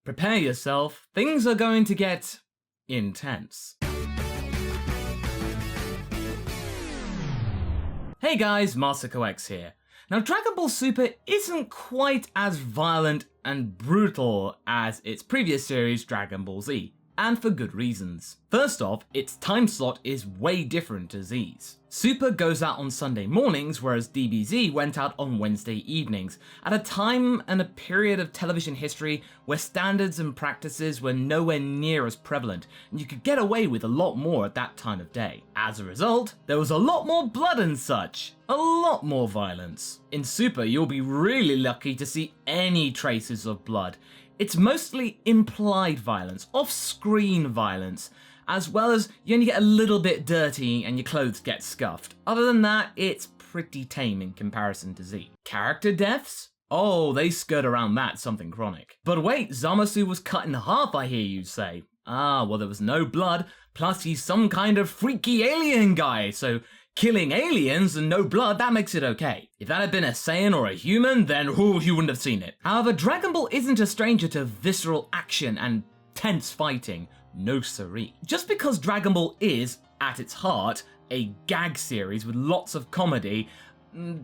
Prepare yourself, things are going to get intense. Hey guys, MasakoX here. Now Dragon Ball Super isn't quite as violent and brutal as its previous series Dragon Ball Z, and for good reasons. First off, its time slot is way different to Z's. Super goes out on Sunday mornings, whereas DBZ went out on Wednesday evenings, at a time and a period of television history where standards and practices were nowhere near as prevalent, and you could get away with a lot more at that time of day. As a result, there was a lot more blood and such, a lot more violence. In Super, you'll be really lucky to see any traces of blood. It's mostly implied violence, off-screen violence, as well as you only get a little bit dirty and your clothes get scuffed. Other than that, it's pretty tame in comparison to Z. Character deaths? Oh, they skirt around that something chronic. But wait, Zamasu was cut in half, I hear you say. Ah, well there was no blood, plus he's some kind of freaky alien guy, so killing aliens and no blood, that makes it okay. If that had been a Saiyan or a human, then you wouldn't have seen it. However, Dragon Ball isn't a stranger to visceral action and tense fighting. No siree. Just because Dragon Ball is, at its heart, a gag series with lots of comedy,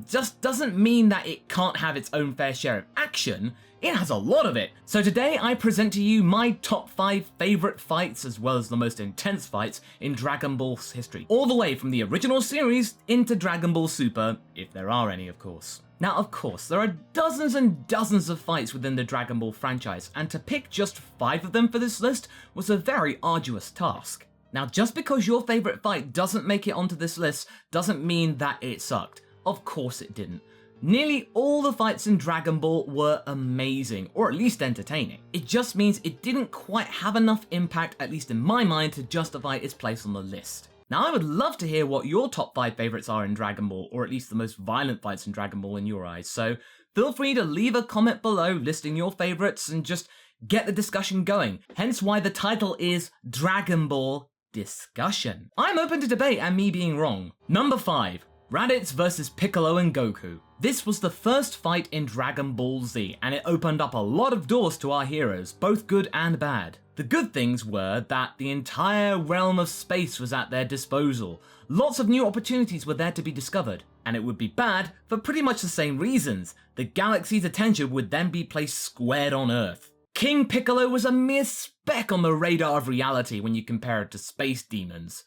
just doesn't mean that it can't have its own fair share of action. It has a lot of it. So today I present to you my top 5 favourite fights as well as the most intense fights in Dragon Ball's history. All the way from the original series into Dragon Ball Super, if there are any of course. Now of course, there are dozens and dozens of fights within the Dragon Ball franchise, and to pick just 5 of them for this list was a very arduous task. Now just because your favourite fight doesn't make it onto this list doesn't mean that it sucked. Of course it didn't. Nearly all the fights in Dragon Ball were amazing, or at least entertaining. It just means it didn't quite have enough impact, at least in my mind, to justify its place on the list. Now I would love to hear what your top 5 favourites are in Dragon Ball, or at least the most violent fights in Dragon Ball in your eyes, so feel free to leave a comment below listing your favourites and just get the discussion going, hence why the title is Dragon Ball Discussion. I'm open to debate and me being wrong. Number 5. Raddatz vs Piccolo and Goku. This was the first fight in Dragon Ball Z, and it opened up a lot of doors to our heroes, both good and bad. The good things were that the entire realm of space was at their disposal. Lots of new opportunities were there to be discovered, and it would be bad for pretty much the same reasons. The galaxy's attention would then be placed squared on Earth. King Piccolo was a mere speck on the radar of reality when you compare it to space demons.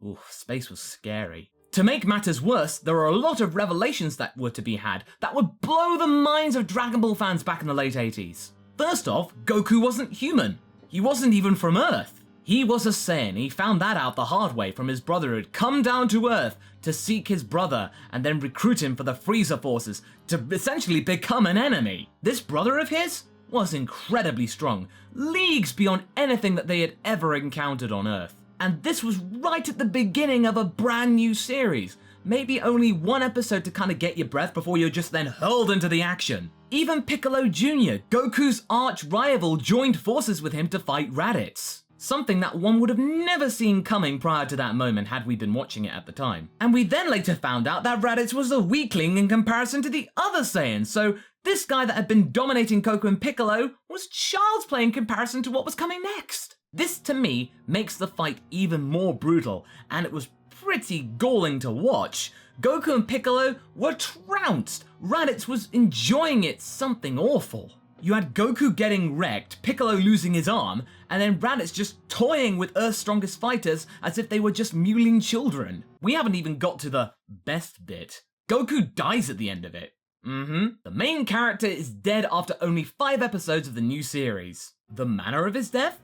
Ooh, space was scary. To make matters worse, there were a lot of revelations that were to be had that would blow the minds of Dragon Ball fans back in the late 80s. First off, Goku wasn't human. He wasn't even from Earth. He was a Saiyan. He found that out the hard way from his brother who had come down to Earth to seek his brother and then recruit him for the Frieza forces to essentially become an enemy. This brother of his was incredibly strong, leagues beyond anything that they had ever encountered on Earth. And this was right at the beginning of a brand new series. Maybe only one episode to kind of get your breath before you're just then hurled into the action. Even Piccolo Jr., Goku's arch rival, joined forces with him to fight Raddatz. Something that one would have never seen coming prior to that moment had we been watching it at the time. And we then later found out that Raddatz was a weakling in comparison to the other Saiyans, so this guy that had been dominating Goku and Piccolo was child's play in comparison to what was coming next. This, to me, makes the fight even more brutal, and it was pretty galling to watch. Goku and Piccolo were trounced. Raddatz was enjoying it something awful. You had Goku getting wrecked, Piccolo losing his arm, and then Raddatz just toying with Earth's strongest fighters as if they were just mewling children. We haven't even got to the best bit. Goku dies at the end of it. The main character is dead after only 5 episodes of the new series. The manner of his death?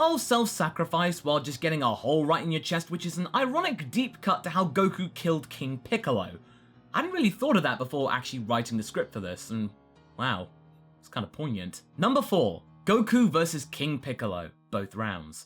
Oh, self-sacrifice while just getting a hole right in your chest, which is an ironic deep cut to how Goku killed King Piccolo. I hadn't really thought of that before actually writing the script for this, and wow, it's kind of poignant. Number 4, Goku vs King Piccolo, both rounds.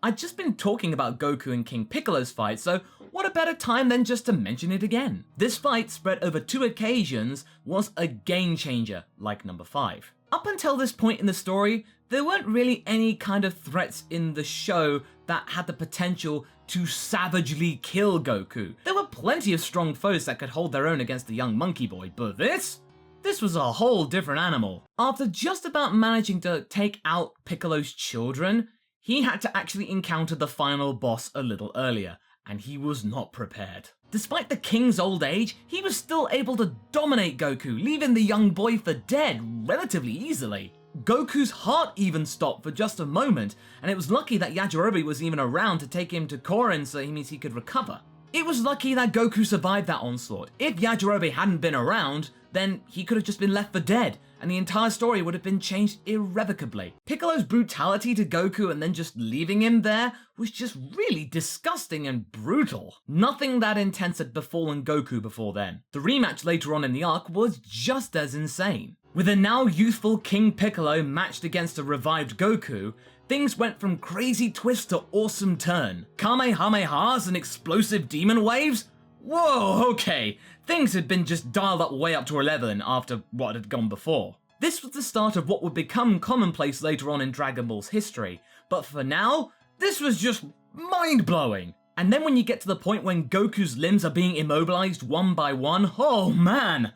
I'd just been talking about Goku and King Piccolo's fight, so what a better time than just to mention it again. This fight, spread over 2 occasions, was a game changer, like number 5. Up until this point in the story, there weren't really any kind of threats in the show that had the potential to savagely kill Goku. There were plenty of strong foes that could hold their own against the young monkey boy, but this? this was a whole different animal. After just about managing to take out Piccolo's children, he had to actually encounter the final boss a little earlier, and he was not prepared. Despite the king's old age, he was still able to dominate Goku, leaving the young boy for dead relatively easily. Goku's heart even stopped for just a moment, and it was lucky that Yajirobe was even around to take him to Korin so he could recover. It was lucky that Goku survived that onslaught. If Yajirobe hadn't been around, then he could have just been left for dead, and the entire story would have been changed irrevocably. Piccolo's brutality to Goku and then just leaving him there was just really disgusting and brutal. Nothing that intense had befallen Goku before then. The rematch later on in the arc was just as insane. With a now youthful King Piccolo matched against a revived Goku, things went from crazy twist to awesome turn. Kamehamehas and explosive demon waves? Whoa, okay. Things had been just dialed up way up to 11 after what had gone before. This was the start of what would become commonplace later on in Dragon Ball's history, but for now, this was just mind-blowing. And then when you get to the point when Goku's limbs are being immobilized one by one, oh man!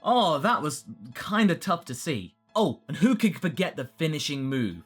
Oh, that was kinda tough to see. Oh, and who could forget the finishing move?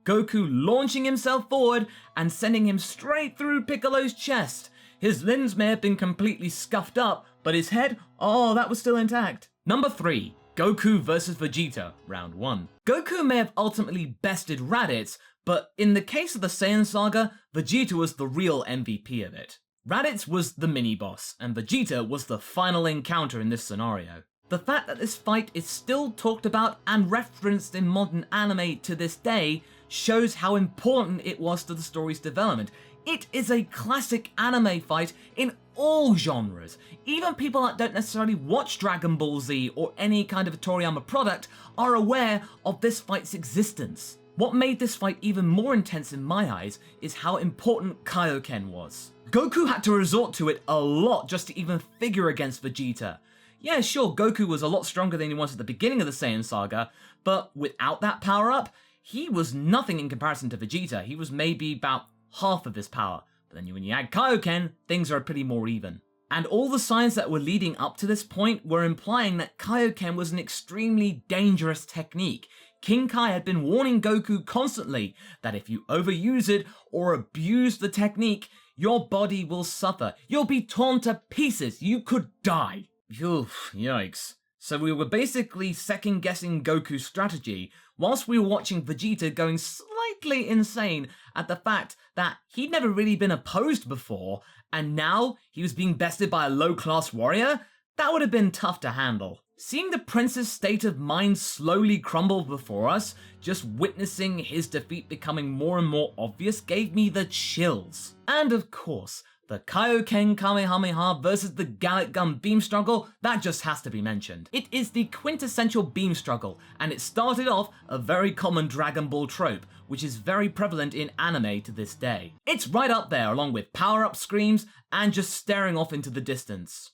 Goku launching himself forward and sending him straight through Piccolo's chest. His limbs may have been completely scuffed up, but his head, oh, that was still intact. Number 3, Goku vs Vegeta, round 1. Goku may have ultimately bested Raddatz, but in the case of the Saiyan saga, Vegeta was the real MVP of it. Raddatz was the mini-boss, and Vegeta was the final encounter in this scenario. The fact that this fight is still talked about and referenced in modern anime to this day shows how important it was to the story's development. It is a classic anime fight in all genres. Even people that don't necessarily watch Dragon Ball Z or any kind of Toriyama product are aware of this fight's existence. What made this fight even more intense in my eyes is how important Kaioken was. Goku had to resort to it a lot just to even figure against Vegeta. Yeah, sure, Goku was a lot stronger than he was at the beginning of the Saiyan saga, but without that power-up, he was nothing in comparison to Vegeta. He was maybe about half of his power. But then when you add Kaioken, things are pretty more even. And all the signs that were leading up to this point were implying that Kaioken was an extremely dangerous technique. King Kai had been warning Goku constantly that if you overuse it or abuse the technique, your body will suffer. You'll be torn to pieces. You could die. Oof, yikes. So we were basically second-guessing Goku's strategy whilst we were watching Vegeta going slightly insane at the fact that he'd never really been opposed before, and now he was being bested by a low-class warrior? That would have been tough to handle. Seeing the prince's state of mind slowly crumble before us, just witnessing his defeat becoming more and more obvious gave me the chills. And of course, the Kaioken Kamehameha versus the Gallic Gun beam struggle, that just has to be mentioned. It is the quintessential beam struggle, and it started off a very common Dragon Ball trope, which is very prevalent in anime to this day. It's right up there along with power-up screams and just staring off into the distance.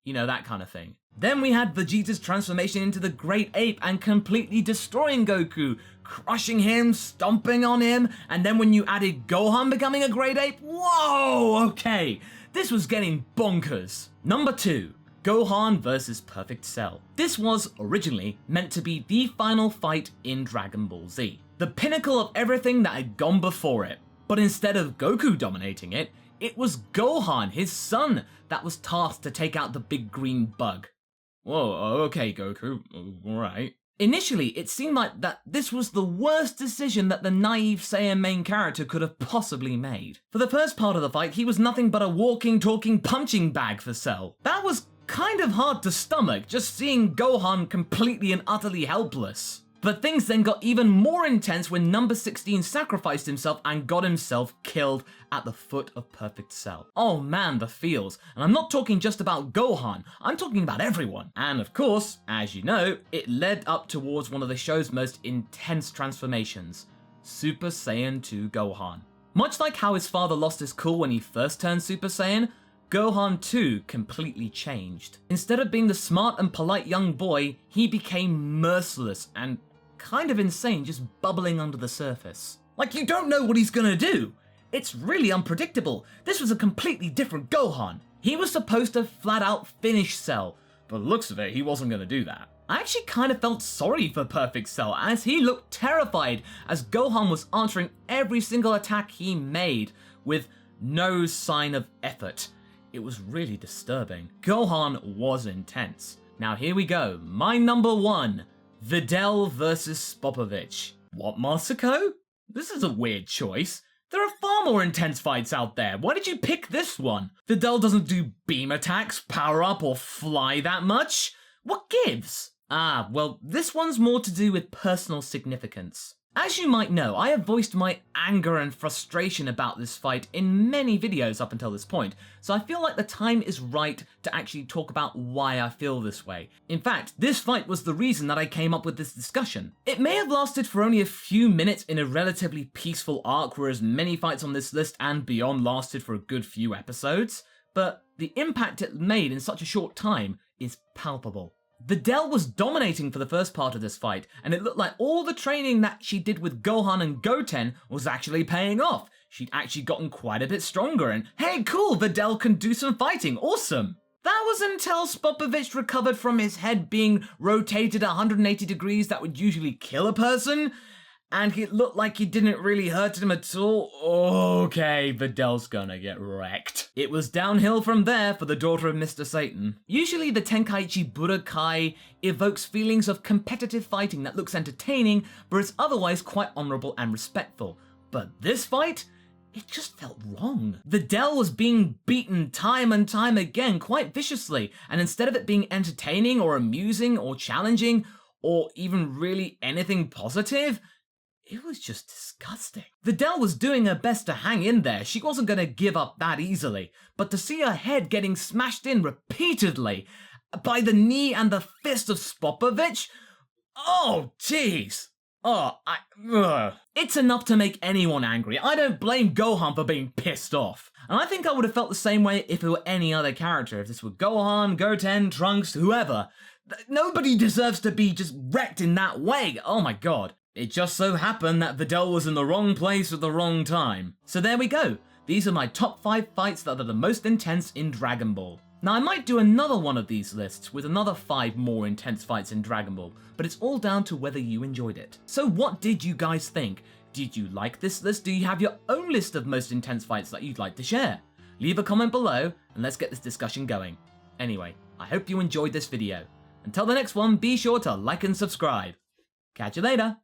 You know, that kind of thing. Then we had Vegeta's transformation into the Great Ape and completely destroying Goku, crushing him, stomping on him, and then when you added Gohan becoming a Great Ape, whoa, okay, this was getting bonkers. Number 2, Gohan vs Perfect Cell. This was originally meant to be the final fight in Dragon Ball Z, the pinnacle of everything that had gone before it. But instead of Goku dominating it, it was Gohan, his son, that was tasked to take out the big green bug. Whoa, okay Goku, alright. Initially, it seemed like that this was the worst decision that the naive Saiyan main character could have possibly made. For the first part of the fight, he was nothing but a walking, talking punching bag for Cell. That was kind of hard to stomach, just seeing Gohan completely and utterly helpless. But things then got even more intense when number 16 sacrificed himself and got himself killed at the foot of Perfect Cell. Oh man, the feels. And I'm not talking just about Gohan, I'm talking about everyone. And of course, as you know, it led up towards one of the show's most intense transformations, Super Saiyan 2 Gohan. Much like how his father lost his cool when he first turned Super Saiyan, Gohan too completely changed. Instead of being the smart and polite young boy, he became merciless and kind of insane, just bubbling under the surface. Like, you don't know what he's gonna do. It's really unpredictable. This was a completely different Gohan. He was supposed to flat out finish Cell, by the looks of it, he wasn't going to do that. I actually kind of felt sorry for Perfect Cell as he looked terrified as Gohan was answering every single attack he made with no sign of effort. It was really disturbing. Gohan was intense. Now here we go, my number 1, Videl versus Popovich. What, Masako? This is a weird choice. There are far more intense fights out there. Why did you pick this one? Videl doesn't do beam attacks, power up, or fly that much. What gives? Ah, well, this one's more to do with personal significance. As you might know, I have voiced my anger and frustration about this fight in many videos up until this point, so I feel like the time is right to actually talk about why I feel this way. In fact, this fight was the reason that I came up with this discussion. It may have lasted for only a few minutes in a relatively peaceful arc, whereas many fights on this list and beyond lasted for a good few episodes, but the impact it made in such a short time is palpable. Videl was dominating for the first part of this fight, and it looked like all the training that she did with Gohan and Goten was actually paying off. She'd actually gotten quite a bit stronger, and hey, cool, Videl can do some fighting, awesome! That was until Popovich recovered from his head being rotated 180 degrees that would usually kill a person, and it looked like it didn't really hurt him at all. Okay, Videl's gonna get wrecked. It was downhill from there for the daughter of Mr. Satan. Usually the Tenkaichi Budokai evokes feelings of competitive fighting that looks entertaining, but is otherwise quite honorable and respectful. But this fight? It just felt wrong. Videl was being beaten time and time again quite viciously, and instead of it being entertaining or amusing or challenging, or even really anything positive, it was just disgusting. Videl was doing her best to hang in there. She wasn't going to give up that easily. But to see her head getting smashed in repeatedly by the knee and the fist of Popovich? Oh, jeez. It's enough to make anyone angry. I don't blame Gohan for being pissed off. And I think I would have felt the same way if it were any other character. If this were Gohan, Goten, Trunks, whoever. Nobody deserves to be just wrecked in that way. Oh my god. It just so happened that Videl was in the wrong place at the wrong time. So there we go. These are my top 5 fights that are the most intense in Dragon Ball. Now I might do another one of these lists with another 5 more intense fights in Dragon Ball, but it's all down to whether you enjoyed it. So what did you guys think? Did you like this list? Do you have your own list of most intense fights that you'd like to share? Leave a comment below and let's get this discussion going. Anyway, I hope you enjoyed this video. Until the next one, be sure to like and subscribe. Catch you later.